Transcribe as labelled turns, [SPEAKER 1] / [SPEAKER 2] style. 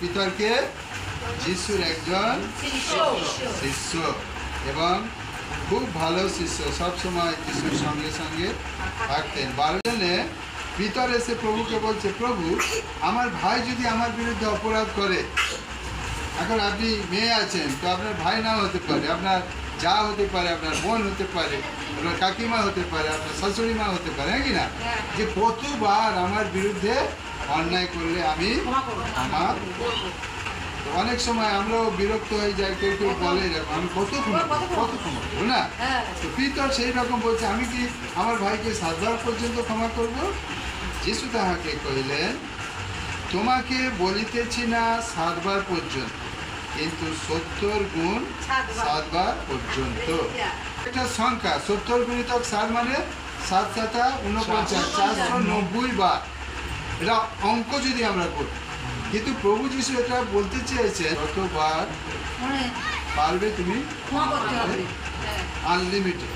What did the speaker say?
[SPEAKER 1] পিতরকে যিশুর একজন শিষ্য এবং খুব ভালো শিষ্য, সবসময় যিশুর সঙ্গে সঙ্গে থাকতেন। 12 জনে পিতর এসে প্রভুকে বলছে, প্রভু আমার ভাই যদি আমার বিরুদ্ধে অপরাধ করে, এখন আপনি মেয়ে আছেন তো আপনার ভাই নাও হতে পারে, আপনার যা হতে পারে, আপনার বোন হতে পারে, আপনার কাকিমা হতে পারে, আপনার শাশুড়ি মা হতে পারে, হ্যাঁ কি না, যে কতবার আমার বিরুদ্ধে অন্যায় করলে আমি ক্ষমা। তো অনেক সময় আমরাও বিরক্ত হয়ে যাই, কেউ কেউ বলে এরকম, আমি কত ক্ষমা করবো না। তো পিতর সেই রকম বলছে, আমি কি আমার ভাইকে 7 বার পর্যন্ত ক্ষমা করব? যিশু তাহাকে কহিলেন, তোমাকে বলিতেছি না 7 বার পর্যন্ত, কিন্তু 70 গুণ 7 বার পর্যন্ত। এটা সংখ্যা, 70 গুণিতক 7 মানে 7 7 49, 490 বার। এটা অঙ্ক যদি আমরা করি, কিন্তু প্রভু যিশু এটা বলতে চেয়েছে, যতবার পারবে তুমি, আনলিমিটেড।